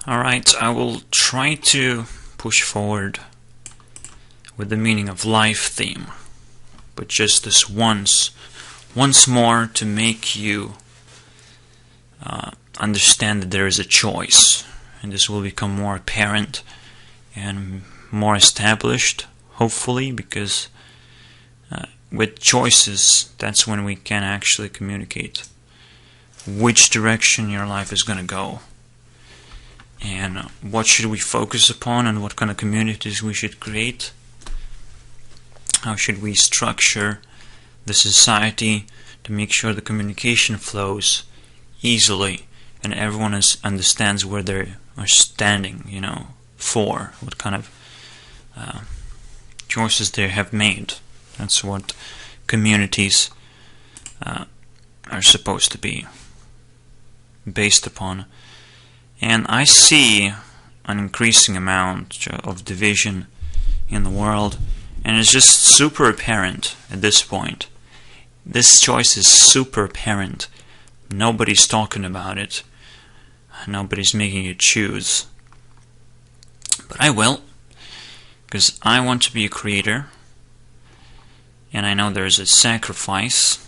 Alright, I will try to push forward with the meaning of life theme, but just this once more to make you understand that there is a choice, and this will become more apparent and more established, hopefully, because with choices, that's when we can actually communicate which direction your life is going to go, and what should we focus upon, and what kind of communities we should create. How should we structure the society to make sure the communication flows easily and everyone understands where they are standing, for what kind of choices they have made. That's what communities are supposed to be based upon. And I see an increasing amount of division in the world, and it's just super apparent at this point. This choice is super apparent. Nobody's talking about it. Nobody's making you choose. But I will, because I want to be a creator, and I know there's a sacrifice.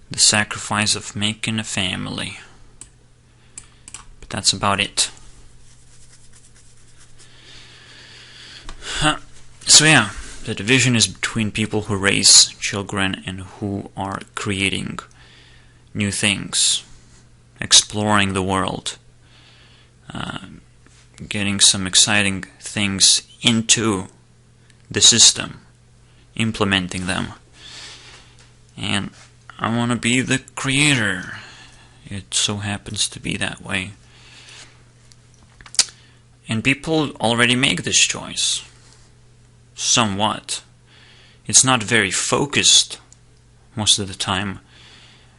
The sacrifice of making a family. But that's about it. So yeah, the division is between people who raise children and who are creating new things, exploring the world, getting some exciting things into the system, implementing them. And I want to be the creator. It so happens to be that way. And people already make this choice. Somewhat. It's not very focused most of the time.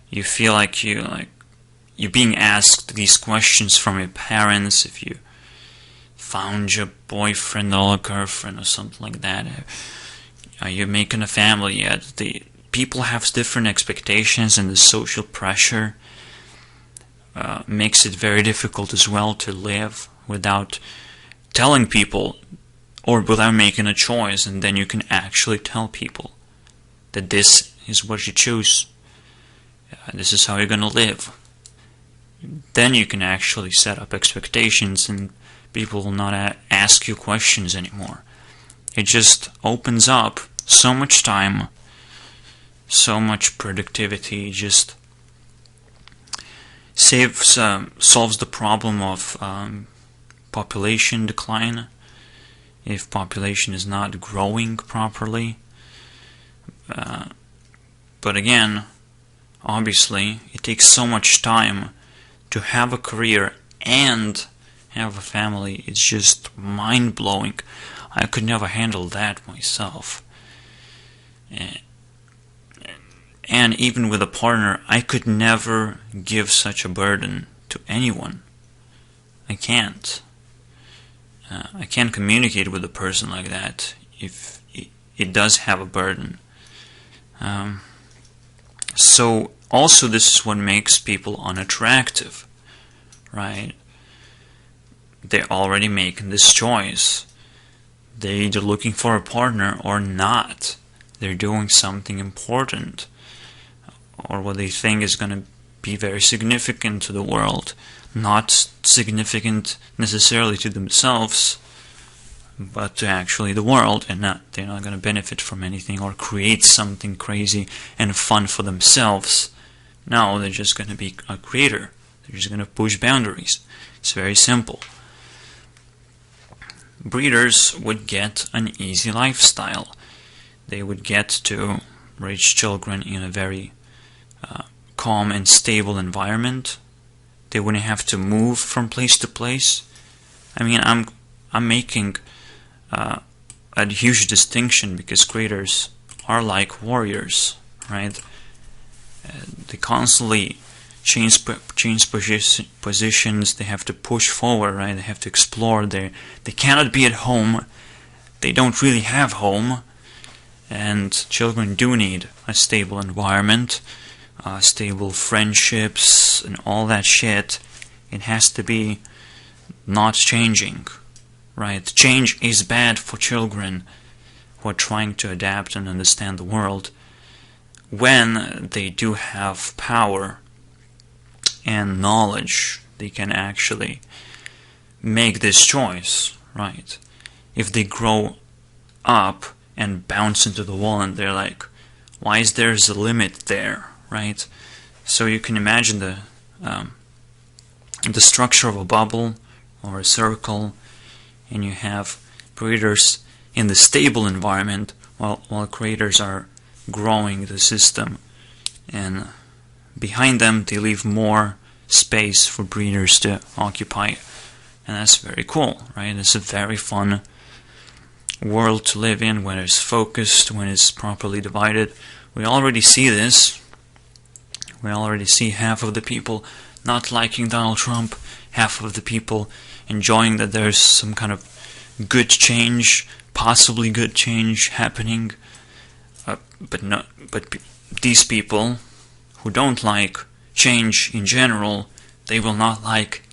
You feel like you're being asked these questions from your parents. If you found your boyfriend or girlfriend or something like that, are you making a family yet? People have different expectations, and the social pressure makes it very difficult as well to live without telling people, or without making a choice, and then you can actually tell people that this is what you choose. This is how you're going to live. Then you can actually set up expectations, and people will not ask you questions anymore. It just opens up so much time, so much productivity, just solves the problem of population decline. If population is not growing properly. But again, obviously, it takes so much time to have a career and have a family. It's just mind-blowing. I could never handle that myself. And even with a partner, I could never give such a burden to anyone. I can't. I can't communicate with a person like that if it does have a burden. So also this is what makes people unattractive, right? They're already making this choice. They're either looking for a partner or not. They're doing something important, or what they think is going to be very significant to the world. Not significant necessarily to themselves, but to actually the world, and they're not going to benefit from anything or create something crazy and fun for themselves. No, they're just going to be a creator. They're just going to push boundaries. It's very simple. Breeders would get an easy lifestyle. They would get to raise children in a very calm and stable environment. They wouldn't have to move from place to place. I mean, I'm making a huge distinction, because creators are like warriors, right? They constantly change positions. They have to push forward, right? They have to explore. They cannot be at home. They don't really have home, and children do need a stable environment, stable friendships, and all that shit. It has to be not changing, right? Change is bad for children who are trying to adapt and understand the world when they do have power and knowledge. They can actually make this choice, right? If they grow up and bounce into the wall and they're like, why is there a limit there, right? So you can imagine the structure of a bubble or a circle, and you have breeders in the stable environment while creators are growing the system, and behind them they leave more space for breeders to occupy, and that's very cool, right? It's a very fun world to live in when it's focused, when it's properly divided. We already see this. We already see half of the people not liking Donald Trump, half of the people enjoying that there's some kind of good change, possibly good change happening. But these people who don't like change in general, they will not like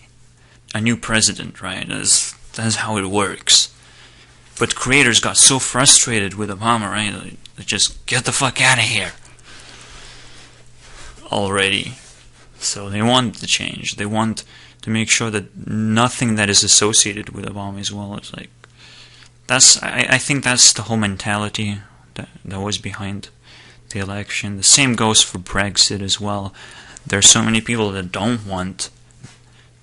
a new president, right? That's how it works. But creators got so frustrated with Obama, right? They just get the fuck out of here already. So they want the change. They want to make sure that nothing that is associated with Obama as well is like. I think that's the whole mentality that was behind the election. The same goes for Brexit as well. There are so many people that don't want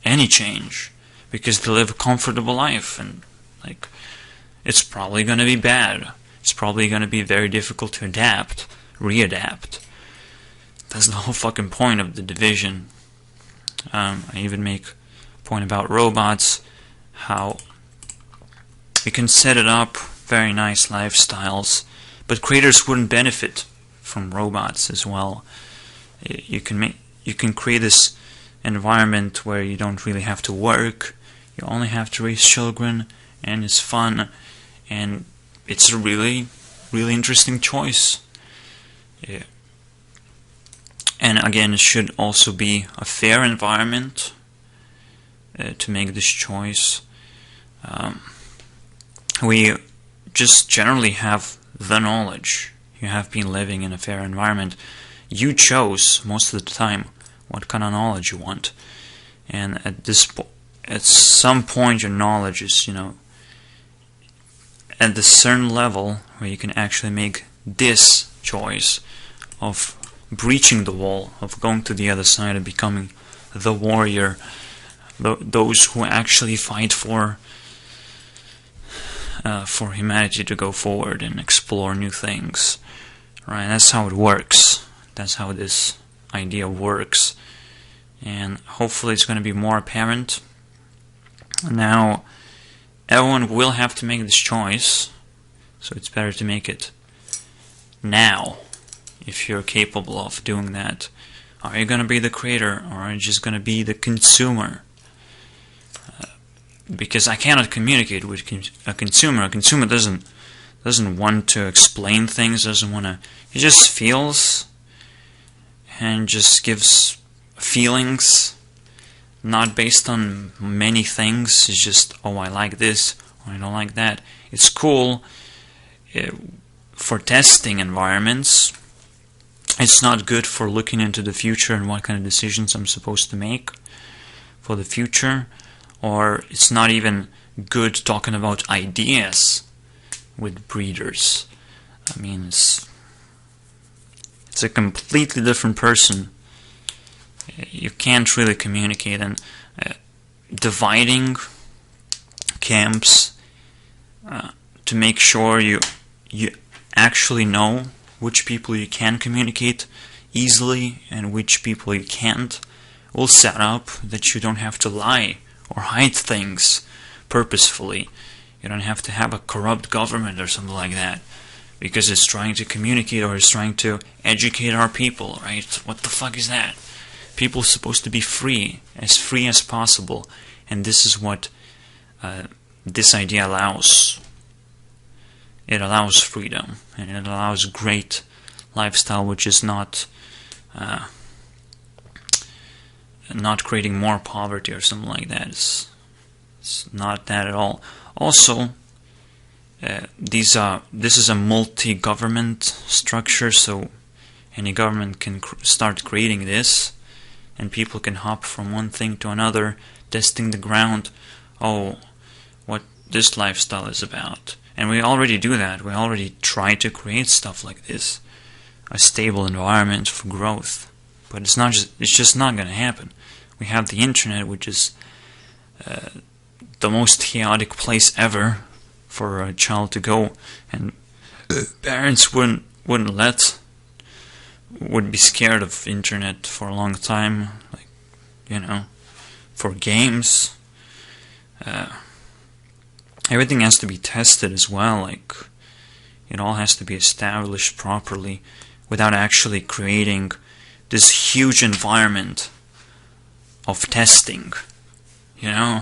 any change because they live a comfortable life, and like, it's probably going to be bad. It's probably going to be very difficult to readapt. That's the whole fucking point of the division. I even make a point about robots, how we can set it up, very nice lifestyles, but creators wouldn't benefit from robots as well. You can create this environment where you don't really have to work, you only have to raise children, and it's fun, and it's a really, really interesting choice. Yeah. And again, it should also be a fair environment to make this choice. We just generally have the knowledge. You have been living in a fair environment. You chose most of the time what kind of knowledge you want, and at some point your knowledge is, at the certain level where you can actually make this choice of breaching the wall, of going to the other side and becoming the warrior, those who actually fight for humanity to go forward and explore new things. Right? That's how it works. That's how this idea works. And hopefully it's going to be more apparent. Now, everyone will have to make this choice, so it's better to make it now, if you're capable of doing that. Are you going to be the creator, or are you just going to be the consumer? Because I cannot communicate with a consumer. A consumer doesn't want to explain things, doesn't want to. He just feels and just gives feelings, not based on many things. It's just, oh, I like this, or I don't like that. It's cool for testing environments. It's not good for looking into the future and what kind of decisions I'm supposed to make for the future. Or it's not even good talking about ideas with breeders. I mean, it's a completely different person. You can't really communicate, and dividing camps to make sure you actually know which people you can communicate easily and which people you can't will set up that you don't have to lie or hide things purposefully. You don't have to have a corrupt government or something like that because it's trying to communicate or it's trying to educate our people, right? What the fuck is that? People are supposed to be free as possible, and this is what this idea allows. It allows freedom, and it allows great lifestyle, which is not not creating more poverty or something like that. It's not that at all. Also, this is a multi-government structure, so any government can start creating this, and people can hop from one thing to another, testing the ground. Oh, what this lifestyle is about. And we already do that. We already try to create stuff like this, a stable environment for growth. But it's just not going to happen. We have the internet, which is the most chaotic place ever for a child to go, and parents would be scared of internet for a long time, like, for games. Everything has to be tested as well, like it all has to be established properly without actually creating this huge environment of testing. You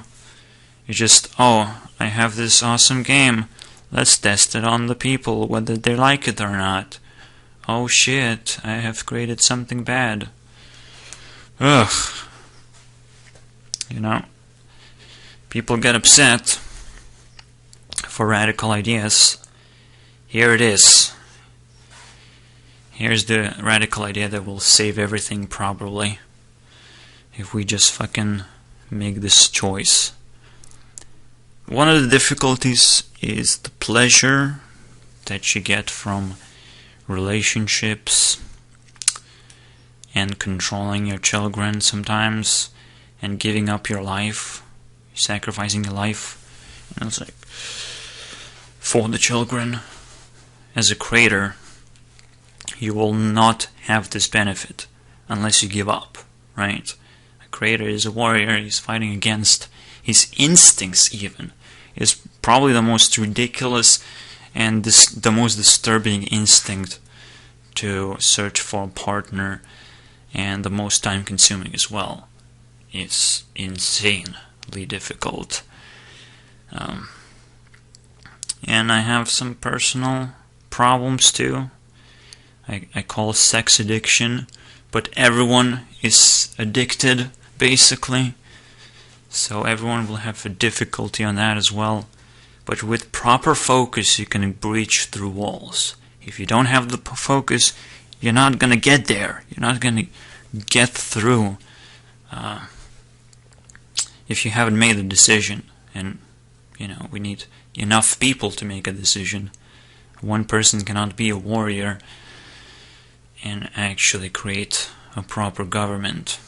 just, oh, I have this awesome game, let's test it on the people, whether they like it or not. Oh shit, I have created something bad. Ugh. People get upset for radical ideas. Here it is. Here's the radical idea that will save everything probably if we just fucking make this choice. One of the difficulties is the pleasure that you get from relationships and controlling your children sometimes and giving up your life, sacrificing your life, it's like for the children. As a creator, you will not have this benefit unless you give up, right? A creator is a warrior. He's fighting against his instincts even. Is probably the most ridiculous and the most disturbing instinct to search for a partner, and the most time consuming as well. It's insanely difficult. And I have some personal problems too. I call sex addiction, but everyone is addicted basically. So everyone will have a difficulty on that as well. But with proper focus, you can breach through walls. If you don't have the focus, you're not going to get there. You're not going to get through if you haven't made a decision. And, we need enough people to make a decision. One person cannot be a warrior and actually create a proper government.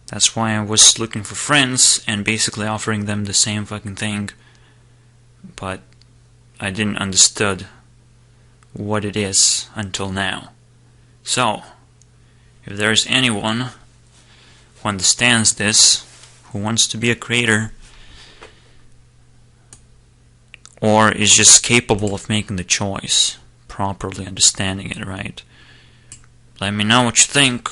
That's why I was looking for friends and basically offering them the same fucking thing, but I didn't understood what it is until now. So, if there's anyone who understands this, who wants to be a creator, or is just capable of making the choice, properly understanding it, right? Let me know what you think.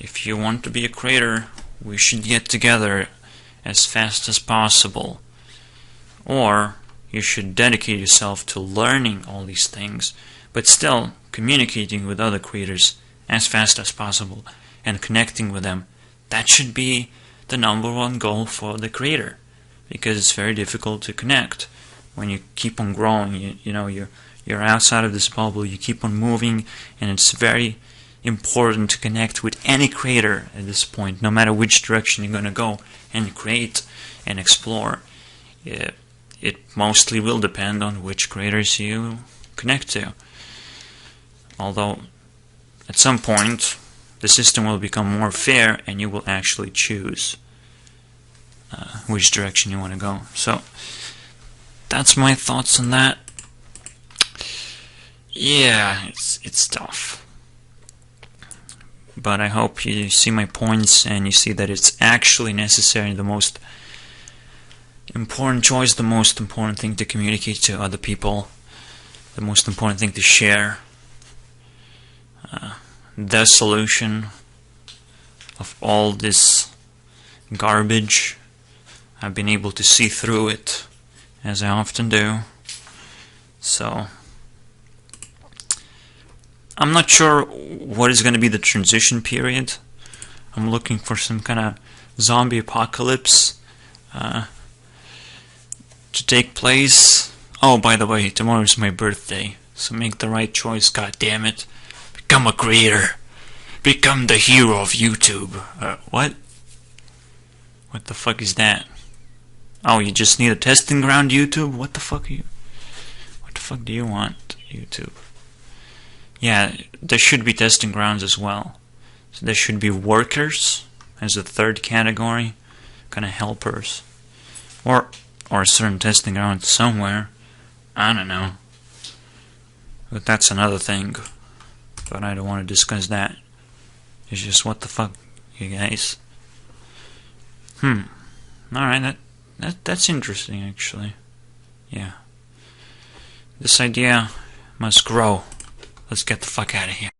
If you want to be a creator, we should get together as fast as possible. Or you should dedicate yourself to learning all these things, but still communicating with other creators as fast as possible and connecting with them. That should be the number one goal for the creator, because it's very difficult to connect when you keep on growing. You're outside of this bubble, you keep on moving, and it's very important to connect with any creator at this point, no matter which direction you're going to go and create and explore. It mostly will depend on which creators you connect to. Although, at some point, the system will become more fair and you will actually choose which direction you want to go. So, that's my thoughts on that. Yeah, it's tough. But I hope you see my points and you see that it's actually necessary, the most important choice, the most important thing to communicate to other people, the most important thing to share. The solution of all this garbage. I've been able to see through it, as I often do. So, I'm not sure what is going to be the transition period I'm looking for some kind of zombie apocalypse to take place. Oh, by the way, tomorrow's my birthday, so make the right choice, god damn it. Become a creator. Become the hero of YouTube. What? What the fuck is that? Oh, you just need a testing ground, YouTube? What the fuck are you... What the fuck do you want, YouTube? Yeah, there should be testing grounds as well. So there should be workers as a third category, kind of helpers, or a certain testing ground somewhere. I don't know, but that's another thing. But I don't want to discuss that. It's just what the fuck, you guys. All right, that's interesting actually. Yeah, this idea must grow. Let's get the fuck out of here.